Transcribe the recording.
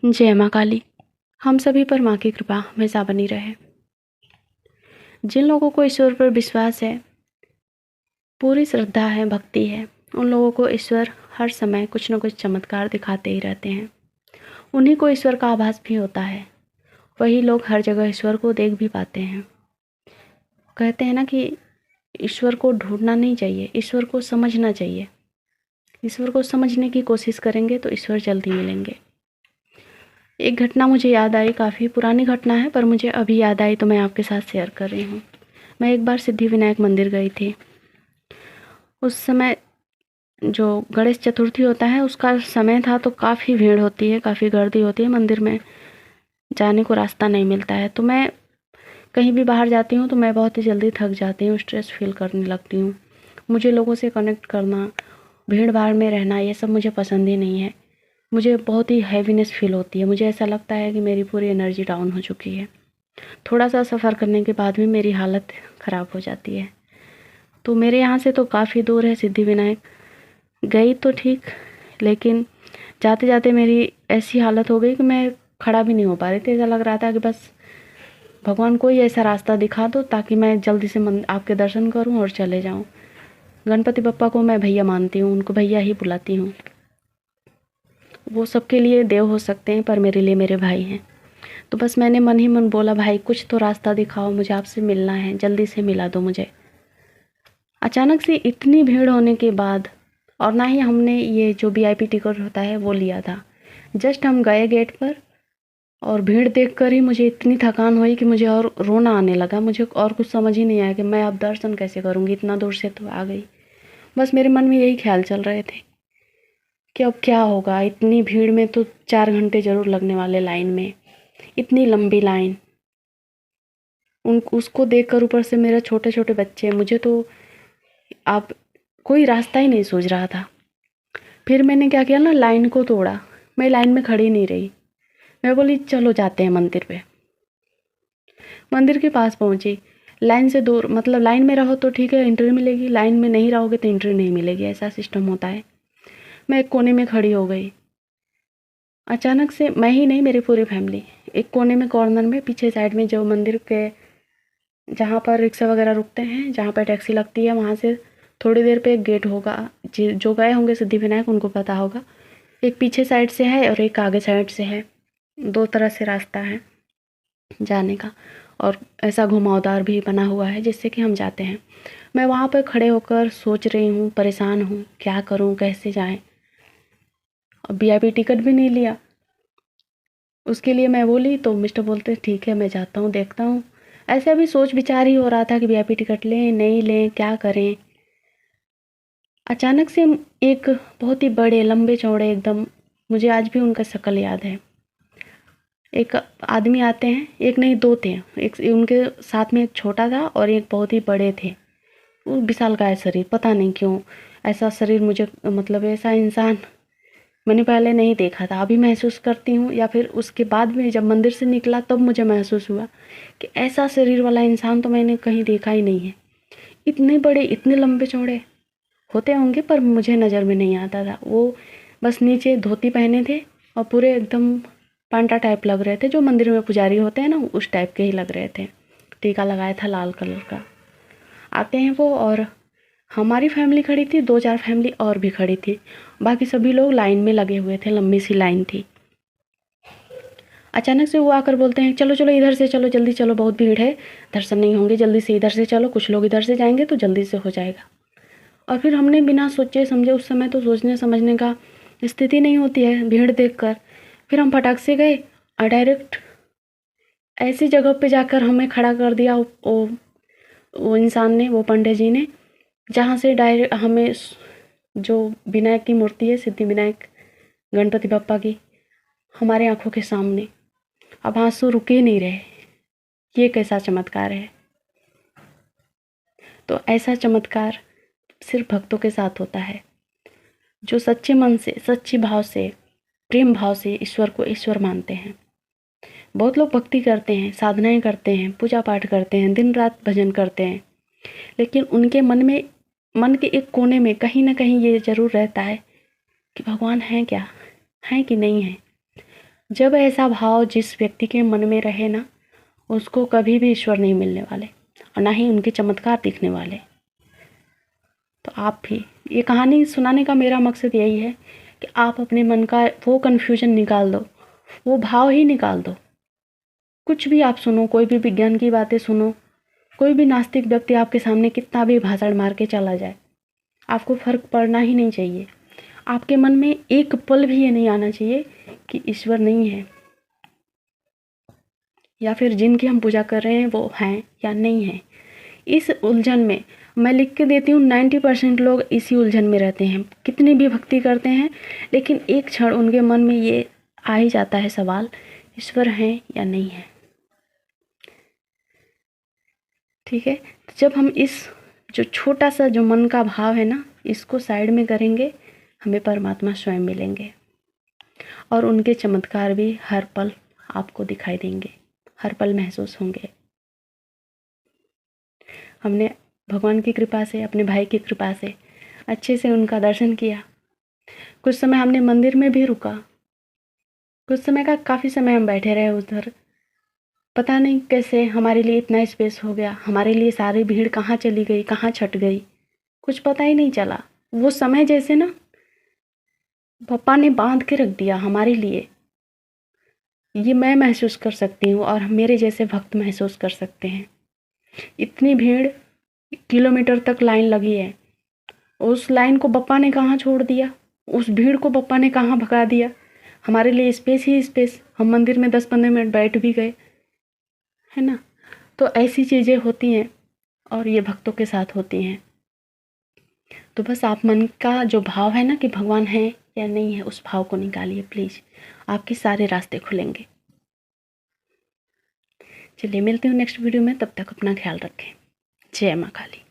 जय माँ काली। हम सभी पर माँ की कृपा हमेशा बनी रहे। जिन लोगों को ईश्वर पर विश्वास है, पूरी श्रद्धा है, भक्ति है, उन लोगों को ईश्वर हर समय कुछ न कुछ चमत्कार दिखाते ही रहते हैं। उन्हीं को ईश्वर का आभास भी होता है। वही लोग हर जगह ईश्वर को देख भी पाते हैं। कहते हैं ना कि ईश्वर को ढूंढना नहीं चाहिए, ईश्वर को समझना चाहिए। ईश्वर को समझने की कोशिश करेंगे तो ईश्वर जल्दी मिलेंगे। एक घटना मुझे याद आई, काफ़ी पुरानी घटना है पर मुझे अभी याद आई तो मैं आपके साथ शेयर कर रही हूँ। मैं एक बार सिद्धिविनायक मंदिर गई थी। उस समय जो गणेश चतुर्थी होता है उसका समय था, तो काफ़ी भीड़ होती है, काफ़ी गर्दी होती है मंदिर में, जाने को रास्ता नहीं मिलता है। तो मैं कहीं भी बाहर जाती हूँ तो मैं बहुत ही जल्दी थक जाती हूँ, स्ट्रेस फील करने लगती हूँ। मुझे लोगों से कनेक्ट करना, भीड़ भाड़ में रहना, ये सब मुझे पसंद ही नहीं है। मुझे बहुत ही हैवीनेस फील होती है। मुझे ऐसा लगता है कि मेरी पूरी एनर्जी डाउन हो चुकी है। थोड़ा सा सफ़र करने के बाद भी मेरी हालत ख़राब हो जाती है। तो मेरे यहाँ से तो काफ़ी दूर है सिद्धिविनायक। गई तो ठीक, लेकिन जाते जाते मेरी ऐसी हालत हो गई कि मैं खड़ा भी नहीं हो पा रही थी। ऐसा लग रहा था कि बस भगवान कोई ऐसा रास्ता दिखा दो ताकि मैं जल्दी से आपके दर्शन करूं और चले जाऊं। गणपति बप्पा को मैं भैया मानती हूँ, उनको भैया ही बुलाती हूँ। वो सबके लिए देव हो सकते हैं पर मेरे लिए मेरे भाई हैं। तो बस मैंने मन ही मन बोला, भाई कुछ तो रास्ता दिखाओ, मुझे आपसे मिलना है, जल्दी से मिला दो मुझे। अचानक से इतनी भीड़ होने के बाद, और ना ही हमने ये जो वीआईपी टिकट होता है वो लिया था, जस्ट हम गए गेट पर और भीड़ देखकर ही मुझे इतनी थकान हुई कि मुझे और रोना आने लगा। मुझे और कुछ समझ ही नहीं आया कि मैं अब दर्शन कैसे करूँगी, इतना दूर से तो आ गई। बस मेरे मन में यही ख्याल चल रहे थे कि अब क्या होगा, इतनी भीड़ में तो 4 घंटे ज़रूर लगने वाले लाइन में, इतनी लंबी लाइन। उसको देखकर ऊपर से मेरे छोटे छोटे बच्चे, मुझे तो आप कोई रास्ता ही नहीं सूझ रहा था। फिर मैंने क्या किया ना, लाइन को तोड़ा। मैं लाइन में खड़ी नहीं रही, मैं बोली चलो जाते हैं मंदिर पे। मंदिर के पास पहुंची, लाइन से दूर, मतलब लाइन में रहो तो ठीक है एंट्री मिलेगी, लाइन में नहीं रहोगे तो एंट्री नहीं मिलेगी, ऐसा सिस्टम होता है। मैं एक कोने में खड़ी हो गई। अचानक से, मैं ही नहीं मेरी पूरी फैमिली, एक कोने में कॉर्नर में पीछे साइड में, जो मंदिर के जहाँ पर रिक्शा वगैरह रुकते हैं, जहाँ पर टैक्सी लगती है, वहाँ से थोड़ी देर पे एक गेट होगा। जो गए होंगे सिद्धिविनायक उनको पता होगा। एक पीछे साइड से है और एक आगे साइड से है, 2 तरह से रास्ता है जाने का, और ऐसा घुमावदार भी बना हुआ है जिससे कि हम जाते हैं। मैं वहाँ पर खड़े होकर सोच रही हूँ, परेशान हूँ, क्या करूँ, कैसे जाएं। अब वीआईपी टिकट भी नहीं लिया। उसके लिए मैं बोली तो मिस्टर बोलते ठीक है मैं जाता हूँ, देखता हूँ। ऐसे अभी सोच विचार ही हो रहा था कि वीआईपी टिकट लें नहीं लें, क्या करें। अचानक से एक बहुत ही बड़े लंबे चौड़े एकदम, मुझे आज भी उनका शक्ल याद है, एक आदमी आते हैं, एक नहीं 2 थे। एक उनके साथ में एक छोटा था और एक बहुत ही बड़े थे। वो विशालकाय शरीर, पता नहीं क्यों ऐसा शरीर मुझे, मतलब ऐसा इंसान मैंने पहले नहीं देखा था। अभी महसूस करती हूँ, या फिर उसके बाद में जब मंदिर से निकला तब मुझे महसूस हुआ कि ऐसा शरीर वाला इंसान तो मैंने कहीं देखा ही नहीं है। इतने बड़े, इतने लंबे चौड़े होते होंगे पर मुझे नज़र में नहीं आता था। वो बस नीचे धोती पहने थे और पूरे एकदम पांटा टाइप लग रहे थे, जो मंदिर में पुजारी होते हैं ना उस टाइप के ही लग रहे थे। टीका लगाया था लाल कलर का। आते हैं वो, और हमारी फैमिली खड़ी थी, 2-4 फैमिली और भी खड़ी थी। बाकी सभी लोग लाइन में लगे हुए थे, लंबी सी लाइन थी। अचानक से वो आकर बोलते हैं चलो चलो इधर से चलो, जल्दी चलो, बहुत भीड़ है, दर्शन नहीं होंगे, जल्दी से इधर से चलो, कुछ लोग इधर से जाएंगे तो जल्दी से हो जाएगा। और फिर हमने बिना सोचे समझे, उस समय तो सोचने समझने का स्थिति नहीं होती है भीड़ देखकर, फिर हम फटाक से गए और डायरेक्ट ऐसी जगह पे जाकर हमें खड़ा कर दिया वो इंसान ने, वो पंडित जी ने, जहाँ से डायरेक्ट हमें जो विनायक की मूर्ति है, सिद्धिविनायक गणपति बप्पा की, हमारे आंखों के सामने। अब आंसू रुके ही नहीं रहे। ये कैसा चमत्कार है। तो ऐसा चमत्कार सिर्फ भक्तों के साथ होता है, जो सच्चे मन से, सच्चे भाव से, प्रेम भाव से ईश्वर को ईश्वर मानते हैं। बहुत लोग भक्ति करते हैं, साधनाएं करते हैं, पूजा पाठ करते हैं, दिन रात भजन करते हैं, लेकिन उनके मन में, मन के एक कोने में कहीं ना कहीं ये ज़रूर रहता है कि भगवान है क्या, है कि नहीं है। जब ऐसा भाव जिस व्यक्ति के मन में रहे ना, उसको कभी भी ईश्वर नहीं मिलने वाले और ना ही उनके चमत्कार दिखने वाले। तो आप भी, ये कहानी सुनाने का मेरा मकसद यही है कि आप अपने मन का वो कन्फ्यूजन निकाल दो, वो भाव ही निकाल दो। कुछ भी आप सुनो, कोई भी विज्ञान की बातें सुनो, कोई भी नास्तिक व्यक्ति आपके सामने कितना भी भाषण मार के चला जाए, आपको फर्क पड़ना ही नहीं चाहिए। आपके मन में एक पल भी ये नहीं आना चाहिए कि ईश्वर नहीं है, या फिर जिनकी हम पूजा कर रहे हैं वो हैं या नहीं है। इस उलझन में मैं लिख के देती हूँ, 90% लोग इसी उलझन में रहते हैं, कितनी भी भक्ति करते हैं, लेकिन एक क्षण उनके मन में ये आ ही जाता है सवाल, ईश्वर है या नहीं है। ठीक है, तो जब हम इस जो छोटा सा जो मन का भाव है ना, इसको साइड में करेंगे, हमें परमात्मा स्वयं मिलेंगे और उनके चमत्कार भी हर पल आपको दिखाई देंगे, हर पल महसूस होंगे। हमने भगवान की कृपा से, अपने भाई की कृपा से अच्छे से उनका दर्शन किया। कुछ समय हमने मंदिर में भी रुका, कुछ समय का काफ़ी समय हम बैठे रहे उधर। पता नहीं कैसे हमारे लिए इतना स्पेस हो गया, हमारे लिए सारी भीड़ कहाँ चली गई, कहाँ छट गई, कुछ पता ही नहीं चला। वो समय जैसे ना पापा ने बांध के रख दिया हमारे लिए। ये मैं महसूस कर सकती हूँ और मेरे जैसे भक्त महसूस कर सकते हैं। इतनी भीड़, किलोमीटर तक लाइन लगी है, उस लाइन को बप्पा ने कहाँ छोड़ दिया, उस भीड़ को बप्पा ने कहाँ भगा दिया। हमारे लिए स्पेस ही स्पेस, हम मंदिर में 10-15 मिनट बैठ भी गए, है ना। तो ऐसी चीज़ें होती हैं और ये भक्तों के साथ होती हैं। तो बस आप मन का जो भाव है ना कि भगवान है या नहीं है, उस भाव को निकालिए प्लीज़, आपके सारे रास्ते खुलेंगे। चलिए मिलती हूँ नेक्स्ट वीडियो में, तब तक अपना ख्याल रखें। जय माँ काली।